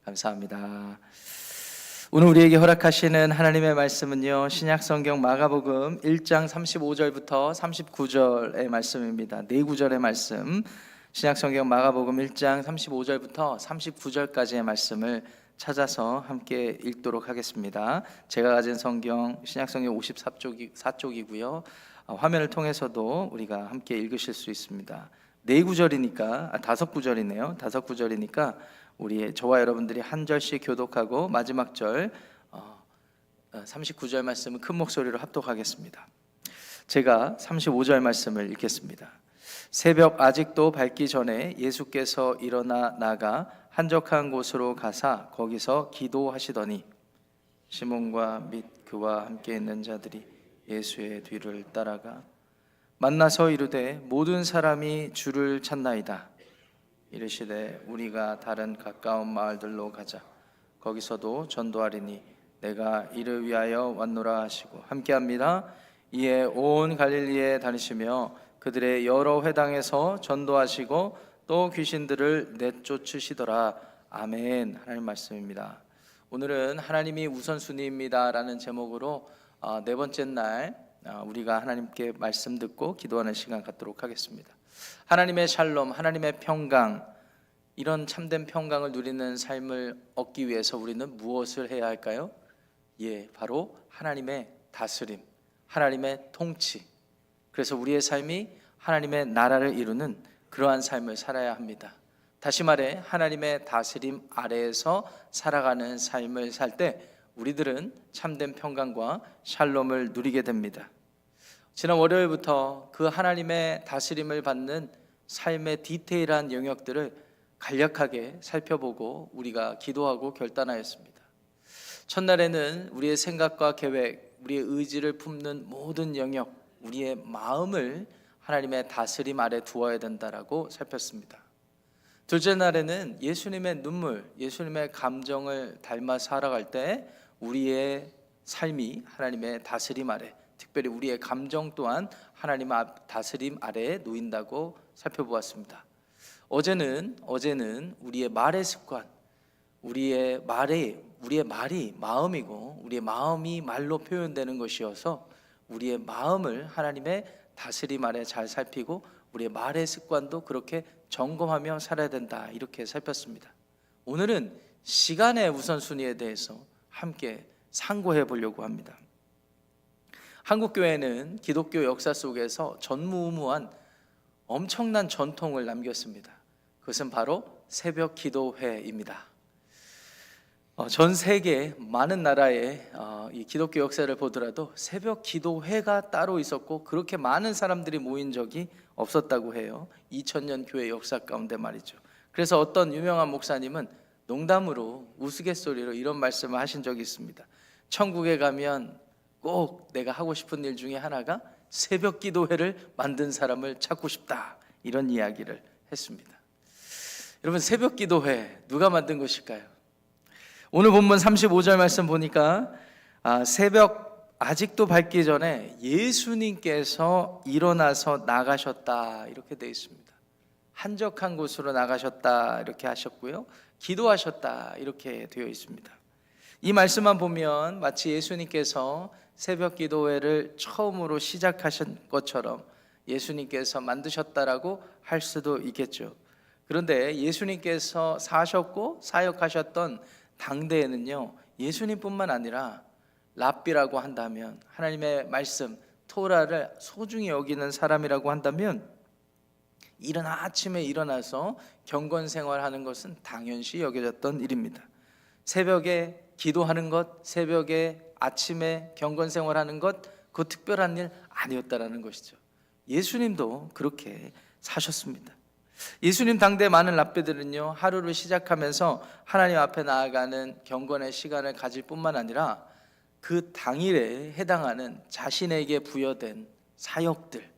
감사합니다. 오늘 우리에게 허락하시는 하나님의 말씀은요, 신약성경 마가복음 1장 35절부터 39절의 말씀입니다. 네 구절의 말씀, 신약성경 마가복음 1장 35절부터 39절까지의 말씀을 찾아서 함께 읽도록 하겠습니다. 제가 가진 성경 신약성경 54쪽이고요. 화면을 통해서도 우리가 함께 읽으실 수 있습니다. 네 구절이니까, 다섯 구절이네요. 다섯 구절이니까 저와 여러분들이 한 절씩 교독하고 마지막 절 39절 말씀은 큰 목소리로 합독하겠습니다. 제가 35절 말씀을 읽겠습니다. 새벽 아직도 밝기 전에 예수께서 일어나 나가 한적한 곳으로 가사 거기서 기도하시더니 시몬과 및 그와 함께 있는 자들이 예수의 뒤를 따라가 만나서 이르되 모든 사람이 주를 찾나이다. 이르시되 우리가 다른 가까운 마을들로 가자. 거기서도 전도하리니 내가 이를 위하여 왔노라 하시고 함께합니다. 이에 온 갈릴리에 다니시며 그들의 여러 회당에서 전도하시고 또 귀신들을 내쫓으시더라. 아멘. 하나님 말씀입니다. 오늘은 하나님이 우선순위입니다 라는 제목으로 네 번째 날 우리가 하나님께 말씀 듣고 기도하는 시간 갖도록 하겠습니다. 하나님의 샬롬, 하나님의 평강, 이런 참된 평강을 누리는 삶을 얻기 위해서 우리는 무엇을 해야 할까요? 바로 하나님의 다스림, 하나님의 통치. 그래서 우리의 삶이 하나님의 나라를 이루는 그러한 삶을 살아야 합니다. 다시 말해 하나님의 다스림 아래에서 살아가는 삶을 살 때 우리들은 참된 평강과 샬롬을 누리게 됩니다. 지난 월요일부터 그 하나님의 다스림을 받는 삶의 디테일한 영역들을 간략하게 살펴보고 우리가 기도하고 결단하였습니다. 첫날에는 우리의 생각과 계획, 우리의 의지를 품는 모든 영역, 우리의 마음을 하나님의 다스림 아래 두어야 된다라고 살폈습니다. 둘째 날에는 예수님의 눈물, 예수님의 감정을 닮아 살아갈 때 우리의 삶이 하나님의 다스림 아래, 특별히 우리의 감정 또한 하나님의 다스림 아래에 놓인다고 살펴보았습니다. 어제는 우리의 말의 습관, 우리의 말이 마음이고 우리의 마음이 말로 표현되는 것이어서 우리의 마음을 하나님의 다스림 아래 잘 살피고 우리의 말의 습관도 그렇게 점검하며 살아야 된다, 이렇게 살폈습니다. 오늘은 시간의 우선순위에 대해서 함께 상고해 보려고 합니다. 한국교회는 기독교 역사 속에서 전무후무한 엄청난 전통을 남겼습니다. 그것은 바로 새벽 기도회입니다. 전 세계 많은 나라의 이 기독교 역사를 보더라도 새벽 기도회가 따로 있었고 그렇게 많은 사람들이 모인 적이 없었다고 해요. 2000년 교회 역사 가운데 말이죠. 그래서 어떤 유명한 목사님은 농담으로 우스갯소리로 이런 말씀을 하신 적이 있습니다. 천국에 가면 꼭 내가 하고 싶은 일 중에 하나가 새벽 기도회를 만든 사람을 찾고 싶다, 이런 이야기를 했습니다. 여러분, 새벽 기도회 누가 만든 것일까요? 오늘 본문 35절 말씀 보니까 새벽 아직도 밝기 전에 예수님께서 일어나서 나가셨다, 이렇게 되어 있습니다. 한적한 곳으로 나가셨다 이렇게 하셨고요, 기도하셨다 이렇게 되어 있습니다. 이 말씀만 보면 마치 예수님께서 새벽 기도회를 처음으로 시작하신 것처럼 예수님께서 만드셨다라고 할 수도 있겠죠. 그런데 예수님께서 사셨고 사역하셨던 당대에는요, 예수님뿐만 아니라 랍비라고 한다면, 하나님의 말씀 토라를 소중히 여기는 사람이라고 한다면 이른 아침에 일어나서 경건 생활하는 것은 당연시 여겨졌던 일입니다. 새벽에 기도하는 것, 새벽에 아침에 경건 생활하는 것, 그 특별한 일 아니었다라는 것이죠. 예수님도 그렇게 사셨습니다. 예수님 당대 많은 랍비들은요, 하루를 시작하면서 하나님 앞에 나아가는 경건의 시간을 가질 뿐만 아니라 그 당일에 해당하는 자신에게 부여된 사역들,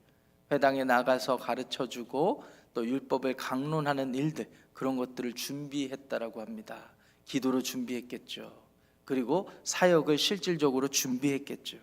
회당에 나가서 가르쳐주고 또 율법을 강론하는 일들, 그런 것들을 준비했다라고 합니다. 기도로 준비했겠죠. 그리고 사역을 실질적으로 준비했겠죠.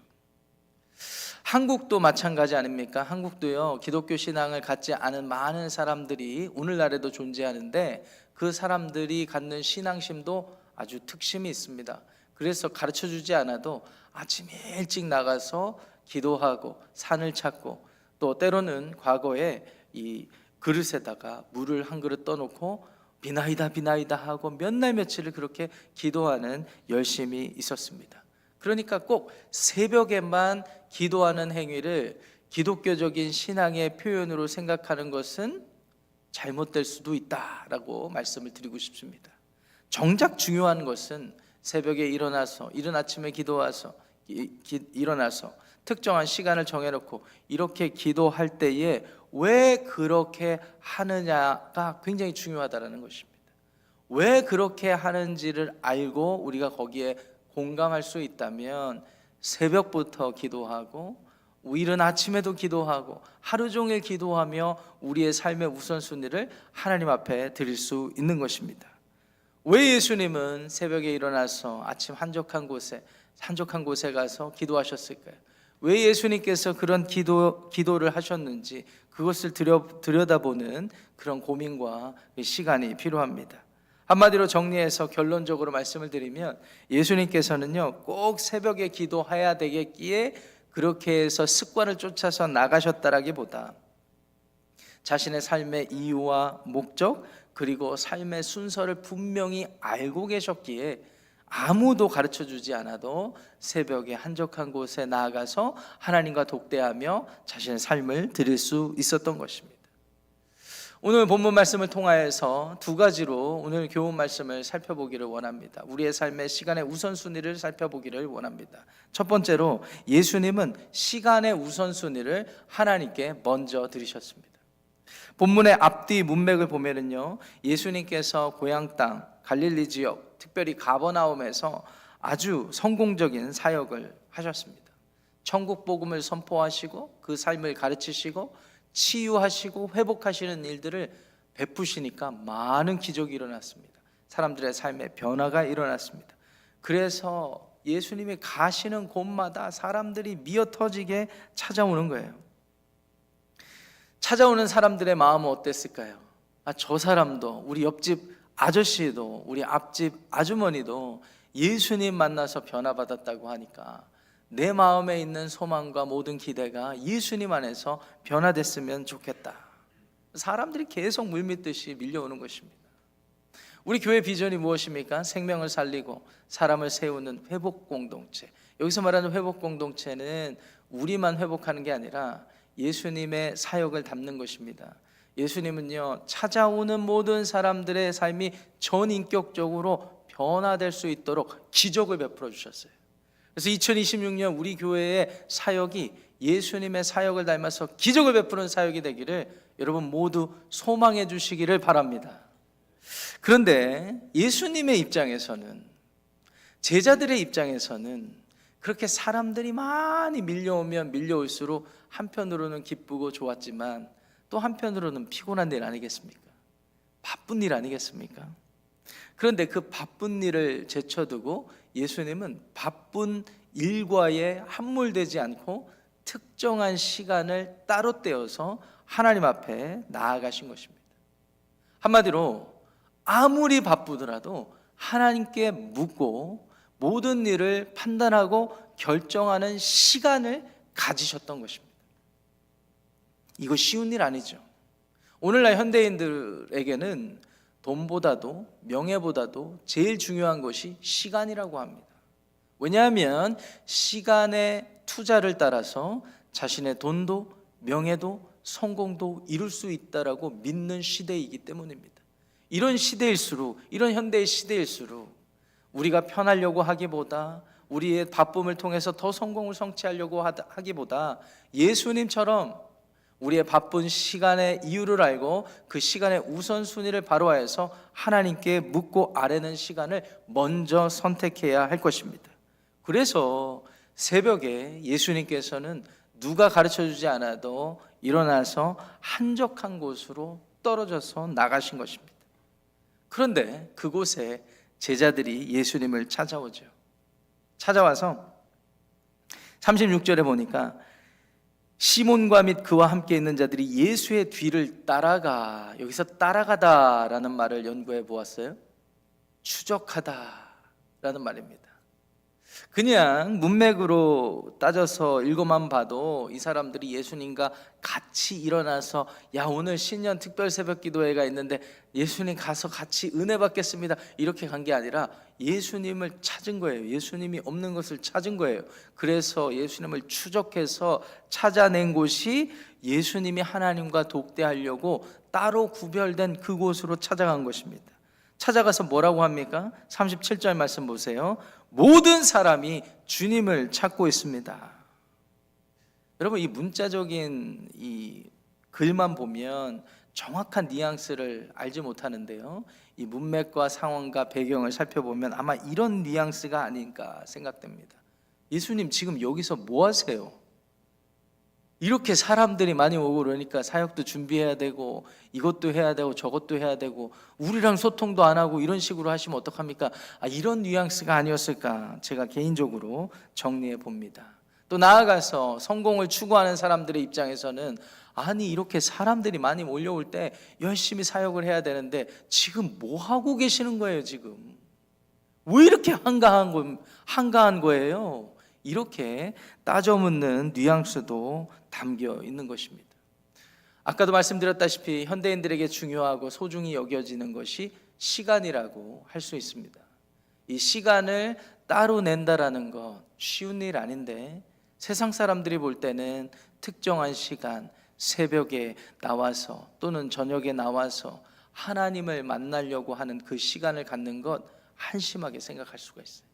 한국도 마찬가지 아닙니까? 한국도요, 기독교 신앙을 갖지 않은 많은 사람들이 오늘날에도 존재하는데 그 사람들이 갖는 신앙심도 아주 특심이 있습니다. 그래서 가르쳐 주지 않아도 아침 일찍 나가서 기도하고 산을 찾고, 또 때로는 과거에 이 그릇에다가 물을 한 그릇 떠놓고 비나이다 비나이다 하고 몇 날 며칠을 그렇게 기도하는 열심이 있었습니다. 그러니까 꼭 새벽에만 기도하는 행위를 기독교적인 신앙의 표현으로 생각하는 것은 잘못될 수도 있다라고 말씀을 드리고 싶습니다. 정작 중요한 것은 새벽에 일어나서, 이른 아침에 일어나서 특정한 시간을 정해놓고 이렇게 기도할 때에 왜 그렇게 하느냐가 굉장히 중요하다는 것입니다. 왜 그렇게 하는지를 알고 우리가 거기에 공감할 수 있다면 새벽부터 기도하고 이른 아침에도 기도하고 하루 종일 기도하며 우리의 삶의 우선순위를 하나님 앞에 드릴 수 있는 것입니다. 왜 예수님은 새벽에 일어나서 아침 한적한 곳에 가서 기도하셨을까요? 왜 예수님께서 그런 기도를 하셨는지 그것을 들여다보는 그런 고민과 시간이 필요합니다. 한마디로 정리해서 결론적으로 말씀을 드리면, 예수님께서는요 꼭 새벽에 기도해야 되겠기에 그렇게 해서 습관을 쫓아서 나가셨다라기보다 자신의 삶의 이유와 목적, 그리고 삶의 순서를 분명히 알고 계셨기에 아무도 가르쳐 주지 않아도 새벽에 한적한 곳에 나아가서 하나님과 독대하며 자신의 삶을 드릴 수 있었던 것입니다. 오늘 본문 말씀을 통하여서 두 가지로 오늘 교훈 말씀을 살펴보기를 원합니다. 우리의 삶의 시간의 우선순위를 살펴보기를 원합니다. 첫 번째로, 예수님은 시간의 우선순위를 하나님께 먼저 드리셨습니다. 본문의 앞뒤 문맥을 보면은요, 예수님께서 고향 땅 갈릴리 지역, 특별히 가버나움에서 아주 성공적인 사역을 하셨습니다. 천국 복음을 선포하시고 그 삶을 가르치시고 치유하시고 회복하시는 일들을 베푸시니까 많은 기적이 일어났습니다. 사람들의 삶의 변화가 일어났습니다. 그래서 예수님이 가시는 곳마다 사람들이 미어터지게 찾아오는 거예요. 찾아오는 사람들의 마음은 어땠을까요? 저 사람도, 우리 옆집 아저씨도, 우리 앞집 아주머니도 예수님 만나서 변화받았다고 하니까 내 마음에 있는 소망과 모든 기대가 예수님 안에서 변화됐으면 좋겠다. 사람들이 계속 물밀듯이 밀려오는 것입니다. 우리 교회 비전이 무엇입니까? 생명을 살리고 사람을 세우는 회복 공동체. 여기서 말하는 회복 공동체는 우리만 회복하는 게 아니라 예수님의 사역을 담는 것입니다. 예수님은요, 찾아오는 모든 사람들의 삶이 전인격적으로 변화될 수 있도록 기적을 베풀어 주셨어요. 그래서 2026년 우리 교회의 사역이 예수님의 사역을 닮아서 기적을 베푸는 사역이 되기를 여러분 모두 소망해 주시기를 바랍니다. 그런데 예수님의 입장에서는, 제자들의 입장에서는 그렇게 사람들이 많이 밀려오면 밀려올수록 한편으로는 기쁘고 좋았지만 또 한편으로는 피곤한 일 아니겠습니까? 바쁜 일 아니겠습니까? 그런데 그 바쁜 일을 제쳐두고 예수님은 바쁜 일과에 함몰되지 않고 특정한 시간을 따로 떼어서 하나님 앞에 나아가신 것입니다. 한마디로 아무리 바쁘더라도 하나님께 묻고 모든 일을 판단하고 결정하는 시간을 가지셨던 것입니다. 이거 쉬운 일 아니죠. 오늘날 현대인들에게는 돈보다도 명예보다도 제일 중요한 것이 시간이라고 합니다. 왜냐하면 시간의 투자를 따라서 자신의 돈도 명예도 성공도 이룰 수 있다라고 믿는 시대이기 때문입니다. 이런 시대일수록, 이런 현대의 시대일수록 우리가 편하려고 하기보다, 우리의 바쁨을 통해서 더 성공을 성취하려고 하기보다 예수님처럼 우리의 바쁜 시간의 이유를 알고 그 시간의 우선순위를 바로하여서 하나님께 묻고 아뢰는 시간을 먼저 선택해야 할 것입니다. 그래서 새벽에 예수님께서는 누가 가르쳐주지 않아도 일어나서 한적한 곳으로 떨어져서 나가신 것입니다. 그런데 그곳에 제자들이 예수님을 찾아오죠. 찾아와서 36절에 보니까 시몬과 및 그와 함께 있는 자들이 예수의 뒤를 따라가, 여기서 따라가다라는 말을 연구해 보았어요. 추적하다라는 말입니다. 그냥 문맥으로 따져서 읽어만 봐도 이 사람들이 예수님과 같이 일어나서 야, 오늘 신년 특별 새벽 기도회가 있는데 예수님 가서 같이 은혜 받겠습니다, 이렇게 간 게 아니라 예수님을 찾은 거예요. 예수님이 없는 것을 찾은 거예요. 그래서 예수님을 추적해서 찾아낸 곳이 예수님이 하나님과 독대하려고 따로 구별된 그곳으로 찾아간 것입니다. 찾아가서 뭐라고 합니까? 37절 말씀 보세요. 모든 사람이 주님을 찾고 있습니다. 여러분, 이 문자적인 이 글만 보면 정확한 뉘앙스를 알지 못하는데요, 이 문맥과 상황과 배경을 살펴보면 아마 이런 뉘앙스가 아닌가 생각됩니다. 예수님 지금 여기서 뭐 하세요? 이렇게 사람들이 많이 오고 그러니까 사역도 준비해야 되고 이것도 해야 되고 저것도 해야 되고 우리랑 소통도 안 하고 이런 식으로 하시면 어떡합니까? 이런 뉘앙스가 아니었을까 제가 개인적으로 정리해 봅니다. 또 나아가서 성공을 추구하는 사람들의 입장에서는 아니, 이렇게 사람들이 많이 몰려올 때 열심히 사역을 해야 되는데 지금 뭐 하고 계시는 거예요? 지금 왜 이렇게 한가한 거예요? 이렇게 따져 묻는 뉘앙스도 담겨 있는 것입니다. 아까도 말씀드렸다시피 현대인들에게 중요하고 소중히 여겨지는 것이 시간이라고 할 수 있습니다. 이 시간을 따로 낸다라는 것 쉬운 일 아닌데, 세상 사람들이 볼 때는 특정한 시간, 새벽에 나와서 또는 저녁에 나와서 하나님을 만나려고 하는 그 시간을 갖는 것 한심하게 생각할 수가 있어요.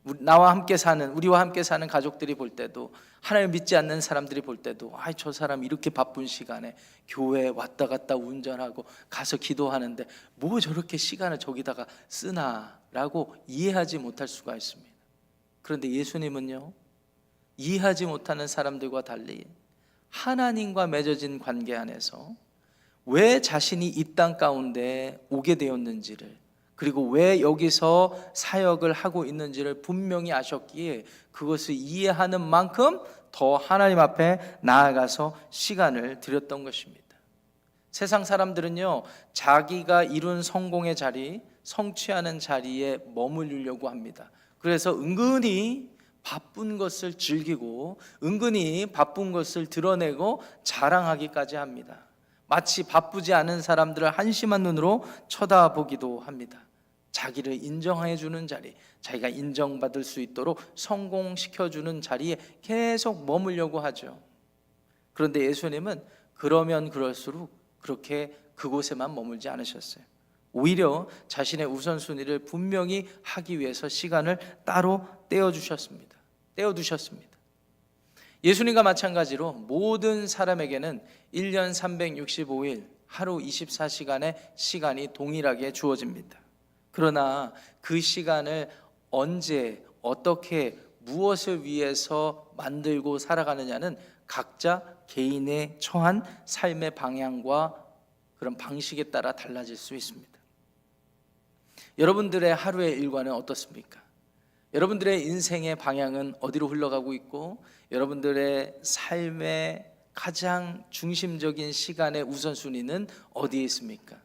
우리와 함께 사는 가족들이 볼 때도, 하나님 믿지 않는 사람들이 볼 때도 저 사람 이렇게 바쁜 시간에 교회 왔다 갔다 운전하고 가서 기도하는데 뭐 저렇게 시간을 저기다가 쓰나 라고 이해하지 못할 수가 있습니다. 그런데 예수님은요, 이해하지 못하는 사람들과 달리 하나님과 맺어진 관계 안에서 왜 자신이 이 땅 가운데 오게 되었는지를, 그리고 왜 여기서 사역을 하고 있는지를 분명히 아셨기에 그것을 이해하는 만큼 더 하나님 앞에 나아가서 시간을 들였던 것입니다. 세상 사람들은요, 자기가 이룬 성공의 자리, 성취하는 자리에 머무르려고 합니다. 그래서 은근히 바쁜 것을 즐기고 은근히 바쁜 것을 드러내고 자랑하기까지 합니다. 마치 바쁘지 않은 사람들을 한심한 눈으로 쳐다보기도 합니다. 자기를 인정해 주는 자리, 자기가 인정받을 수 있도록 성공시켜주는 자리에 계속 머물려고 하죠. 그런데 예수님은 그러면 그럴수록 그렇게 그곳에만 머물지 않으셨어요. 오히려 자신의 우선순위를 분명히 하기 위해서 시간을 따로 떼어두셨습니다. 예수님과 마찬가지로 모든 사람에게는 1년 365일 하루 24시간의 시간이 동일하게 주어집니다. 그러나 그 시간을 언제, 어떻게, 무엇을 위해서 만들고 살아가느냐는 각자 개인의 처한 삶의 방향과 그런 방식에 따라 달라질 수 있습니다. 여러분들의 하루의 일과는 어떻습니까? 여러분들의 인생의 방향은 어디로 흘러가고 있고, 여러분들의 삶의 가장 중심적인 시간의 우선순위는 어디에 있습니까?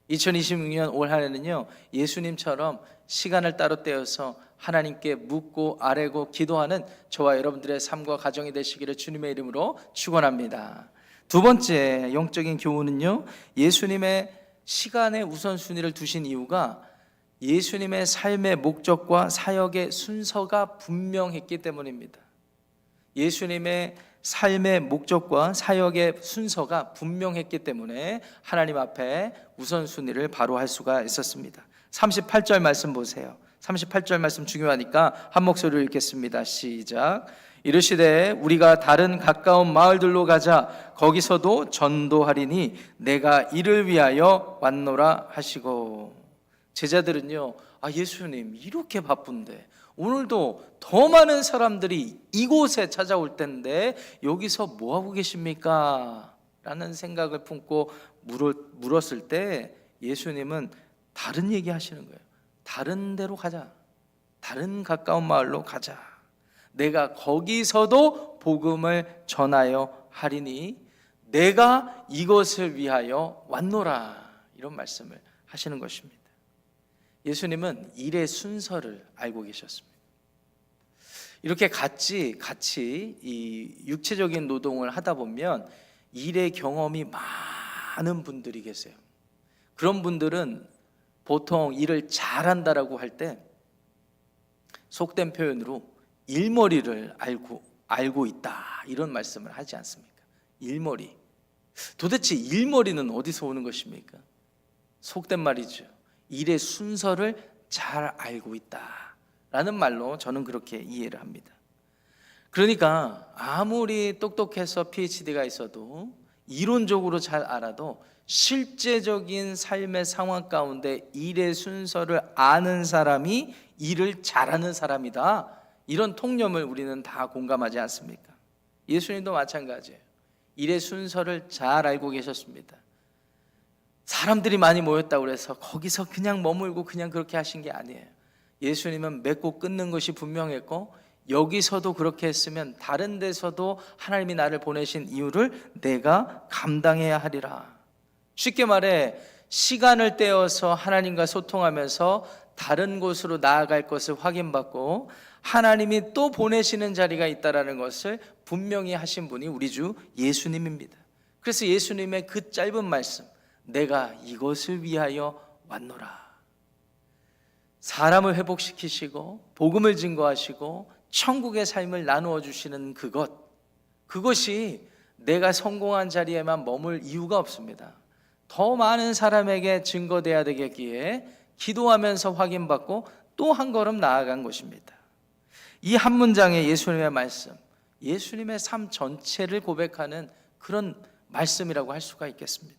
2026년 올 한 해는요, 예수님처럼 시간을 따로 떼어서 하나님께 묻고 아뢰고 기도하는 저와 여러분들의 삶과 가정이 되시기를 주님의 이름으로 축원합니다. 두 번째 영적인 교훈은요, 예수님의 시간의 우선순위를 두신 이유가 예수님의 삶의 목적과 사역의 순서가 분명했기 때문입니다. 예수님의 삶의 목적과 사역의 순서가 분명했기 때문에 하나님 앞에 우선순위를 바로 할 수가 있었습니다. 38절 말씀 보세요. 38절 말씀 중요하니까 한 목소리로 읽겠습니다. 시작. 이르시되 우리가 다른 가까운 마을들로 가자. 거기서도 전도하리니 내가 이를 위하여 왔노라 하시고. 제자들은요, 예수님 이렇게 바쁜데 오늘도 더 많은 사람들이 이곳에 찾아올 텐데 여기서 뭐하고 계십니까? 라는 생각을 품고 물었을 때 예수님은 다른 얘기 하시는 거예요. 다른 데로 가자. 다른 가까운 마을로 가자. 내가 거기서도 복음을 전하여 하리니 내가 이것을 위하여 왔노라. 이런 말씀을 하시는 것입니다. 예수님은 일의 순서를 알고 계셨습니다. 이렇게 같이 이 육체적인 노동을 하다 보면 일의 경험이 많은 분들이 계세요. 그런 분들은 보통 일을 잘한다라고 할 때 속된 표현으로 일머리를 알고 있다, 이런 말씀을 하지 않습니까? 일머리. 도대체 일머리는 어디서 오는 것입니까? 속된 말이죠. 일의 순서를 잘 알고 있다라는 말로 저는 그렇게 이해를 합니다. 그러니까 아무리 똑똑해서 PhD가 있어도 이론적으로 잘 알아도 실제적인 삶의 상황 가운데 일의 순서를 아는 사람이 일을 잘하는 사람이다, 이런 통념을 우리는 다 공감하지 않습니까? 예수님도 마찬가지예요. 일의 순서를 잘 알고 계셨습니다. 사람들이 많이 모였다고 해서 거기서 그냥 머물고 그냥 그렇게 하신 게 아니에요. 예수님은 맺고 끊는 것이 분명했고, 여기서도 그렇게 했으면 다른 데서도 하나님이 나를 보내신 이유를 내가 감당해야 하리라. 쉽게 말해 시간을 떼어서 하나님과 소통하면서 다른 곳으로 나아갈 것을 확인받고 하나님이 또 보내시는 자리가 있다는 것을 분명히 하신 분이 우리 주 예수님입니다. 그래서 예수님의 그 짧은 말씀, 내가 이것을 위하여 왔노라. 사람을 회복시키시고 복음을 증거하시고 천국의 삶을 나누어 주시는 그것이 내가 성공한 자리에만 머물 이유가 없습니다. 더 많은 사람에게 증거돼야 되겠기에 기도하면서 확인받고 또 한 걸음 나아간 것입니다. 이 한 문장의 예수님의 말씀, 예수님의 삶 전체를 고백하는 그런 말씀이라고 할 수가 있겠습니다.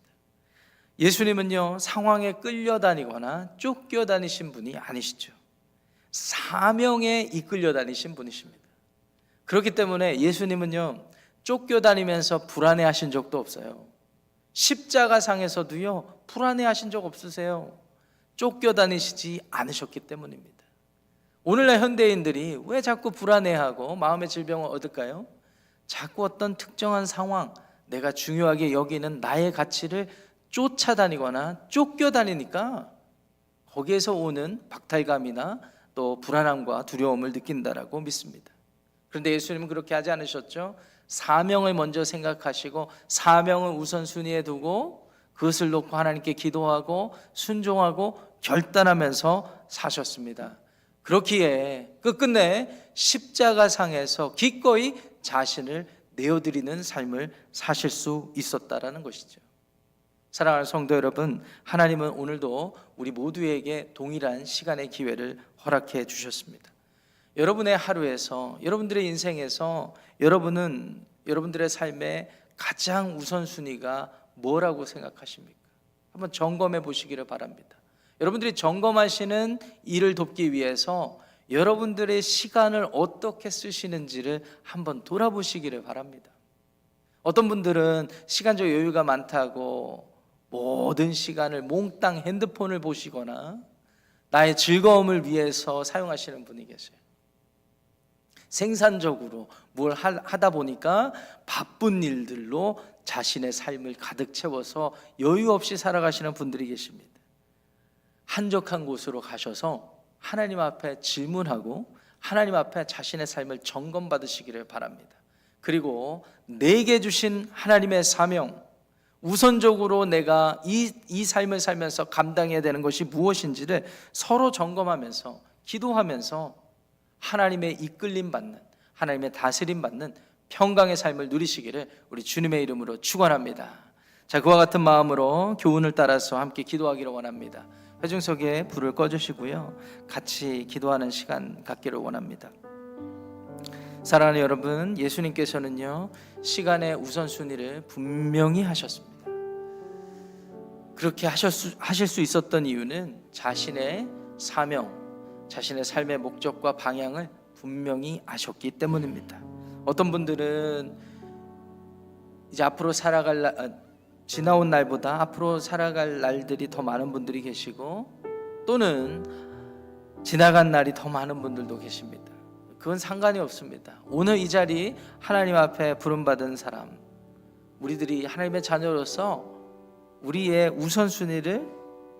예수님은요, 상황에 끌려다니거나 쫓겨다니신 분이 아니시죠. 사명에 이끌려 다니신 분이십니다. 그렇기 때문에 예수님은요, 쫓겨다니면서 불안해하신 적도 없어요. 십자가상에서도요, 불안해하신 적 없으세요. 쫓겨다니시지 않으셨기 때문입니다. 오늘날 현대인들이 왜 자꾸 불안해하고 마음의 질병을 얻을까요? 자꾸 어떤 특정한 상황, 내가 중요하게 여기는 나의 가치를 쫓아다니거나 쫓겨다니니까 거기에서 오는 박탈감이나 또 불안함과 두려움을 느낀다라고 믿습니다. 그런데 예수님은 그렇게 하지 않으셨죠. 사명을 먼저 생각하시고 사명을 우선순위에 두고 그것을 놓고 하나님께 기도하고 순종하고 결단하면서 사셨습니다. 그렇기에 끝끝내 십자가상에서 기꺼이 자신을 내어드리는 삶을 사실 수 있었다라는 것이죠. 사랑하는 성도 여러분, 하나님은 오늘도 우리 모두에게 동일한 시간의 기회를 허락해 주셨습니다. 여러분의 하루에서, 여러분들의 인생에서 여러분들의 삶의 가장 우선순위가 뭐라고 생각하십니까? 한번 점검해 보시기를 바랍니다. 여러분들이 점검하시는 일을 돕기 위해서 여러분들의 시간을 어떻게 쓰시는지를 한번 돌아보시기를 바랍니다. 어떤 분들은 시간적 여유가 많다고 모든 시간을 몽땅 핸드폰을 보시거나 나의 즐거움을 위해서 사용하시는 분이 계세요. 생산적으로 뭘 하다 보니까 바쁜 일들로 자신의 삶을 가득 채워서 여유 없이 살아가시는 분들이 계십니다. 한적한 곳으로 가셔서 하나님 앞에 질문하고 하나님 앞에 자신의 삶을 점검받으시기를 바랍니다. 그리고 내게 주신 하나님의 사명, 우선적으로 내가 이 삶을 살면서 감당해야 되는 것이 무엇인지를 서로 점검하면서 기도하면서 하나님의 이끌림 받는, 하나님의 다스림 받는 평강의 삶을 누리시기를 우리 주님의 이름으로 축원합니다. 자, 그와 같은 마음으로 교훈을 따라서 함께 기도하기를 원합니다. 회중석에 불을 꺼주시고요, 같이 기도하는 시간 갖기를 원합니다. 사랑하는 여러분, 예수님께서는요, 시간의 우선순위를 분명히 하셨습니다. 그렇게 하실 수 있었던 이유는 자신의 사명, 자신의 삶의 목적과 방향을 분명히 아셨기 때문입니다. 어떤 분들은 이제 앞으로 지나온 날보다 앞으로 살아갈 날들이 더 많은 분들이 계시고, 또는 지나간 날이 더 많은 분들도 계십니다. 그건 상관이 없습니다. 오늘 이 자리 하나님 앞에 부름받은 사람, 우리들이 하나님의 자녀로서 우리의 우선순위를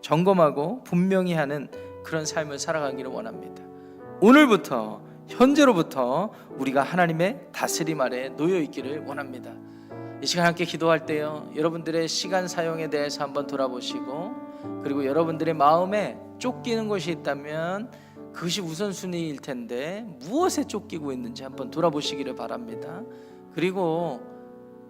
점검하고 분명히 하는 그런 삶을 살아가기를 원합니다. 오늘부터, 현재로부터 우리가 하나님의 다스림 아래 놓여 있기를 원합니다. 이 시간 함께 기도할 때요, 여러분들의 시간 사용에 대해서 한번 돌아보시고, 그리고 여러분들의 마음에 쫓기는 것이 있다면 그것이 우선순위일 텐데 무엇에 쫓기고 있는지 한번 돌아보시기를 바랍니다. 그리고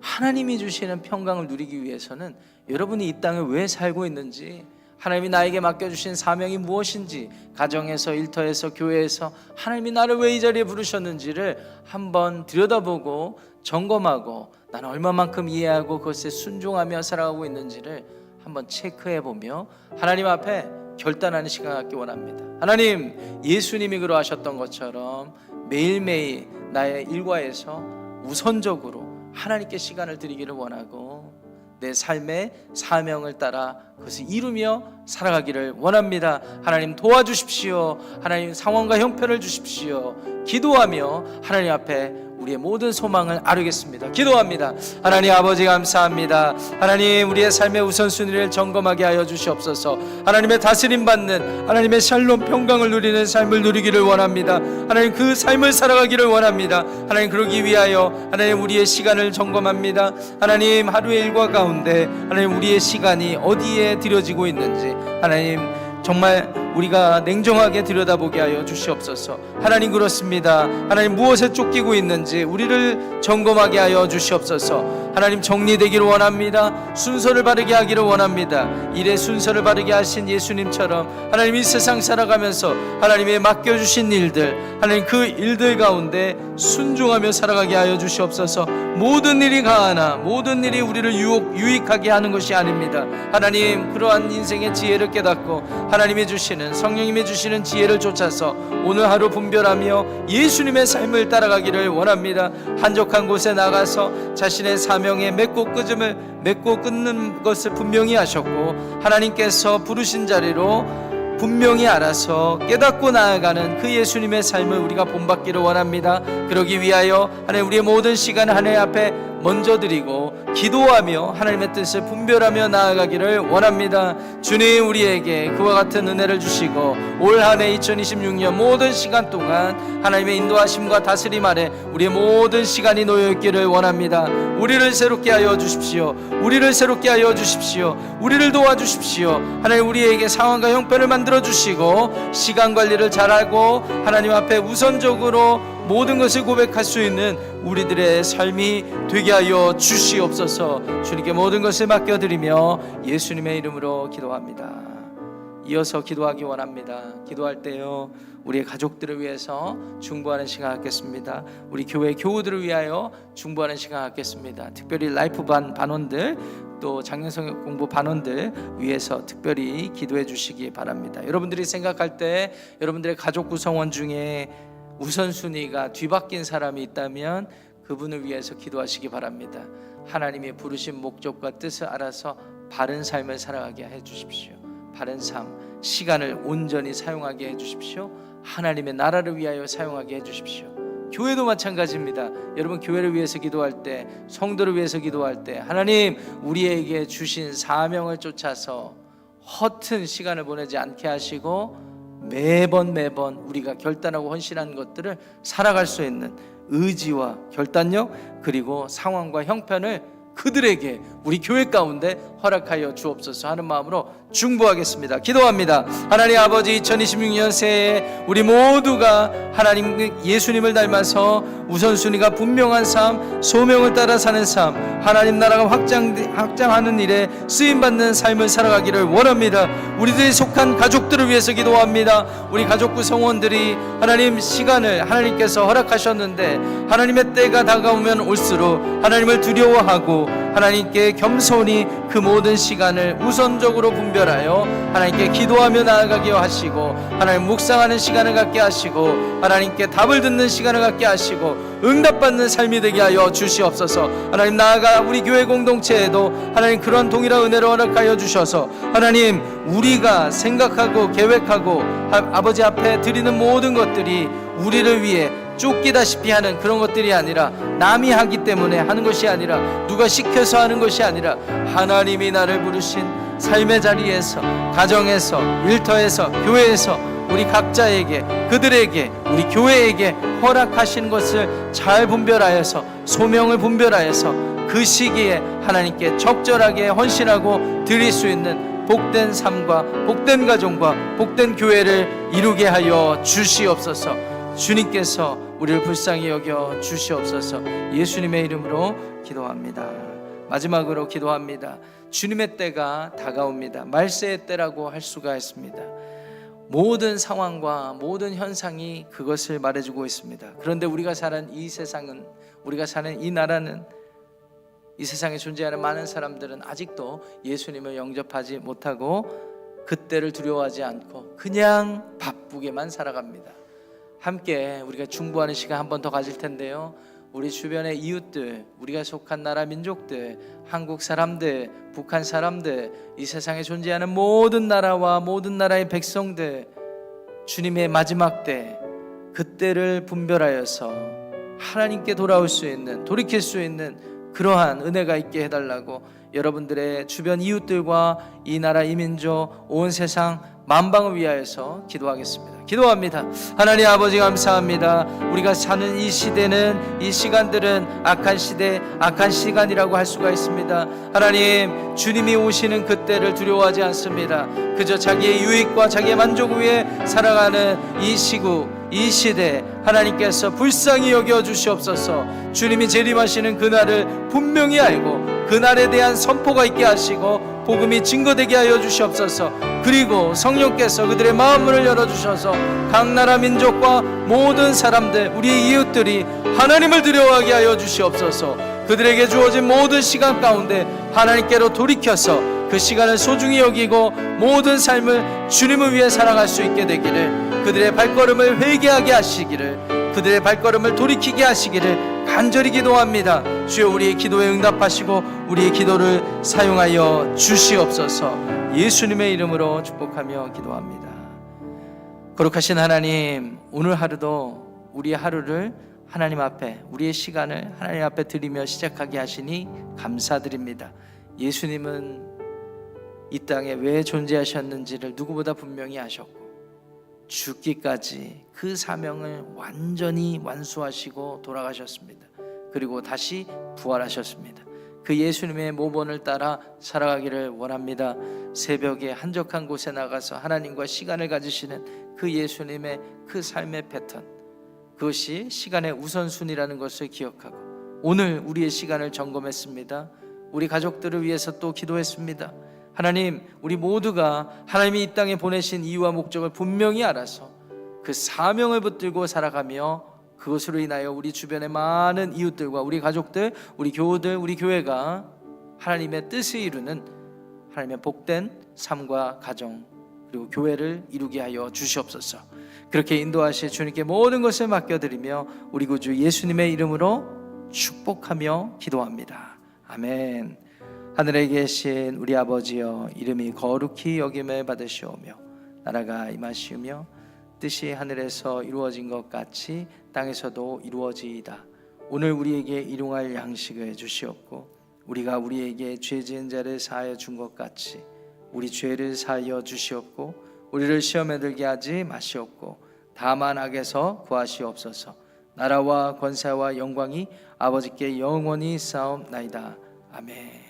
하나님이 주시는 평강을 누리기 위해서는 여러분이 이 땅에 왜 살고 있는지, 하나님이 나에게 맡겨주신 사명이 무엇인지, 가정에서, 일터에서, 교회에서 하나님이 나를 왜 이 자리에 부르셨는지를 한번 들여다보고 점검하고, 나는 얼마만큼 이해하고 그것에 순종하며 살아가고 있는지를 한번 체크해보며 하나님 앞에 결단하는 시간 갖기 원합니다. 하나님, 예수님이 그러하셨던 것처럼 매일매일 나의 일과에서 우선적으로 하나님께 시간을 드리기를 원하고, 내 삶의 사명을 따라 그것을 이루며 살아가기를 원합니다. 하나님 도와주십시오. 하나님 상황과 형편을 주십시오. 기도하며 하나님 앞에 우리의 모든 소망을 아뢰겠습니다. 기도합니다. 하나님 아버지 감사합니다. 하나님, 우리의 삶의 우선순위를 점검하게 하여 주시옵소서. 하나님의 다스림 받는, 하나님의 샬롬 평강을 누리는 삶을 누리기를 원합니다. 하나님, 그 삶을 살아가기를 원합니다. 하나님, 그러기 위하여 하나님 우리의 시간을 점검합니다. 하나님, 하루의 일과 가운데 하나님 우리의 시간이 어디에 들여지고 있는지 하나님 정말 우리가 냉정하게 들여다보게 하여 주시옵소서. 하나님, 그렇습니다. 하나님, 무엇에 쫓기고 있는지 우리를 점검하게 하여 주시옵소서. 하나님, 정리되기를 원합니다. 순서를 바르게 하기를 원합니다. 일의 순서를 바르게 하신 예수님처럼 하나님, 이 세상 살아가면서 하나님의 맡겨주신 일들, 하나님 그 일들 가운데 순종하며 살아가게 하여 주시옵소서. 모든 일이 가하나 모든 일이 우리를 유익하게 하는 것이 아닙니다. 하나님, 그러한 인생의 지혜를 깨닫고 하나님이 주시는, 성령님이 주시는 지혜를 쫓아서 오늘 하루 분별하며 예수님의 삶을 따라가기를 원합니다. 한적한 곳에 나가서 자신의 사명에 맺고 끊는 것을 분명히 하셨고, 하나님께서 부르신 자리로 분명히 알아서 깨닫고 나아가는 그 예수님의 삶을 우리가 본받기를 원합니다. 그러기 위하여 하나님, 우리의 모든 시간 하나님 앞에 먼저 드리고 기도하며 하나님의 뜻을 분별하며 나아가기를 원합니다. 주님, 우리에게 그와 같은 은혜를 주시고 올 한 해 2026년 모든 시간 동안 하나님의 인도하심과 다스림 아래 우리의 모든 시간이 놓여있기를 원합니다. 우리를 새롭게 하여 주십시오. 우리를 새롭게 하여 주십시오. 우리를 도와주십시오. 하나님, 우리에게 상황과 형편을 만들어 주시고 시간 관리를 잘하고 하나님 앞에 우선적으로 모든 것을 고백할 수 있는 우리들의 삶이 되게 하여 주시옵소서. 주님께 모든 것을 맡겨드리며 예수님의 이름으로 기도합니다. 이어서 기도하기 원합니다. 기도할 때요, 우리의 가족들을 위해서 중보하는 시간 갖겠습니다. 우리 교회 교우들을 위하여 중보하는 시간 갖겠습니다. 특별히 라이프 반원들, 또 장년성역 공부 반원들 위해서 특별히 기도해 주시기 바랍니다. 여러분들이 생각할 때 여러분들의 가족 구성원 중에 우선순위가 뒤바뀐 사람이 있다면 그분을 위해서 기도하시기 바랍니다. 하나님이 부르신 목적과 뜻을 알아서 바른 삶을 살아가게 해 주십시오. 바른 삶, 시간을 온전히 사용하게 해 주십시오. 하나님의 나라를 위하여 사용하게 해 주십시오. 교회도 마찬가지입니다. 여러분, 교회를 위해서 기도할 때, 성도를 위해서 기도할 때 하나님, 우리에게 주신 사명을 쫓아서 허튼 시간을 보내지 않게 하시고 매번 우리가 결단하고 헌신한 것들을 살아갈 수 있는 의지와 결단력, 그리고 상황과 형편을 그들에게 우리 교회 가운데 허락하여 주옵소서 하는 마음으로 중보하겠습니다. 기도합니다. 하나님 아버지, 2026년 새해 우리 모두가 하나님 예수님을 닮아서 우선순위가 분명한 삶, 소명을 따라 사는 삶, 하나님 나라가 확장하는 일에 쓰임받는 삶을 살아가기를 원합니다. 우리들이 속한 가족들을 위해서 기도합니다. 우리 가족 구성원들이 하나님 시간을 하나님께서 허락하셨는데 하나님의 때가 다가오면 올수록 하나님을 두려워하고 하나님께 겸손히 그 모든 시간을 우선적으로 분별하여 하나님께 기도하며 나아가게 하시고, 하나님 묵상하는 시간을 갖게 하시고, 하나님께 답을 듣는 시간을 갖게 하시고 응답받는 삶이 되게 하여 주시옵소서. 하나님, 나아가 우리 교회 공동체에도 하나님 그런 동일한 은혜를 허락하여 주셔서 하나님, 우리가 생각하고 계획하고 아버지 앞에 드리는 모든 것들이 우리를 위해 쫓기다시피 하는 그런 것들이 아니라, 남이 하기 때문에 하는 것이 아니라, 누가 시켜서 하는 것이 아니라, 하나님이 나를 부르신 삶의 자리에서, 가정에서, 일터에서, 교회에서 우리 각자에게, 그들에게, 우리 교회에게 허락하신 것을 잘 분별하여서, 소명을 분별하여서 그 시기에 하나님께 적절하게 헌신하고 드릴 수 있는 복된 삶과 복된 가정과 복된 교회를 이루게 하여 주시옵소서. 주님께서 우리를 불쌍히 여겨 주시옵소서. 예수님의 이름으로 기도합니다. 마지막으로 기도합니다. 주님의 때가 다가옵니다. 말세의 때라고 할 수가 있습니다. 모든 상황과 모든 현상이 그것을 말해주고 있습니다. 그런데 우리가 사는 이 세상은, 우리가 사는 이 나라는, 이 세상에 존재하는 많은 사람들은 아직도 예수님을 영접하지 못하고 그때를 두려워하지 않고 그냥 바쁘게만 살아갑니다. 함께 우리가 중보하는 시간 한 번 더 가질 텐데요, 우리 주변의 이웃들, 우리가 속한 나라 민족들, 한국 사람들, 북한 사람들, 이 세상에 존재하는 모든 나라와 모든 나라의 백성들, 주님의 마지막 때, 그때를 분별하여서 하나님께 돌아올 수 있는, 돌이킬 수 있는 그러한 은혜가 있게 해달라고 여러분들의 주변 이웃들과 이 나라 이민족 온 세상 만방을 위하여서 기도하겠습니다. 기도합니다. 하나님 아버지 감사합니다. 우리가 사는 이 시대는, 이 시간들은 악한 시대, 악한 시간이라고 할 수가 있습니다. 하나님, 주님이 오시는 그때를 두려워하지 않습니다. 그저 자기의 유익과 자기의 만족 위에 살아가는 이 시국, 이 시대 하나님께서 불쌍히 여겨 주시옵소서. 주님이 재림하시는 그날을 분명히 알고 그날에 대한 선포가 있게 하시고 복음이 증거되게 하여 주시옵소서. 그리고 성령께서 그들의 마음을 열어주셔서 각 나라 민족과 모든 사람들, 우리의 이웃들이 하나님을 두려워하게 하여 주시옵소서. 그들에게 주어진 모든 시간 가운데 하나님께로 돌이켜서 그 시간을 소중히 여기고 모든 삶을 주님을 위해 살아갈 수 있게 되기를, 그들의 발걸음을 회개하게 하시기를, 그들의 발걸음을 돌이키게 하시기를 간절히 기도합니다. 주여, 우리의 기도에 응답하시고 우리의 기도를 사용하여 주시옵소서. 예수님의 이름으로 축복하며 기도합니다. 거룩하신 하나님, 오늘 하루도 우리의 하루를 하나님 앞에, 우리의 시간을 하나님 앞에 드리며 시작하게 하시니 감사드립니다. 예수님은 이 땅에 왜 존재하셨는지를 누구보다 분명히 아셨고 죽기까지 그 사명을 완전히 완수하시고 돌아가셨습니다. 그리고 다시 부활하셨습니다. 그 예수님의 모본을 따라 살아가기를 원합니다. 새벽에 한적한 곳에 나가서 하나님과 시간을 가지시는 그 예수님의 그 삶의 패턴, 그것이 시간의 우선순위라는 것을 기억하고 오늘 우리의 시간을 점검했습니다. 우리 가족들을 위해서 또 기도했습니다. 하나님, 우리 모두가 하나님이 이 땅에 보내신 이유와 목적을 분명히 알아서 그 사명을 붙들고 살아가며 그것으로 인하여 우리 주변의 많은 이웃들과 우리 가족들, 우리 교우들, 우리 교회가 하나님의 뜻을 이루는 하나님의 복된 삶과 가정, 그리고 교회를 이루게 하여 주시옵소서. 그렇게 인도하실 주님께 모든 것을 맡겨드리며 우리 구주 예수님의 이름으로 축복하며 기도합니다. 아멘. 하늘에 계신 우리 아버지여, 이름이 거룩히 여김을 받으시오며 나라가 임하시오며 뜻이 하늘에서 이루어진 것 같이 땅에서도 이루어지이다. 오늘 우리에게 일용할 양식을 주시옵고 우리가 우리에게 죄 지은 자를 사하여 준 것 같이 우리 죄를 사하여 주시옵고 우리를 시험에 들게 하지 마시옵고 다만 악에서 구하시옵소서. 나라와 권세와 영광이 아버지께 영원히 싸움나이다. 아멘.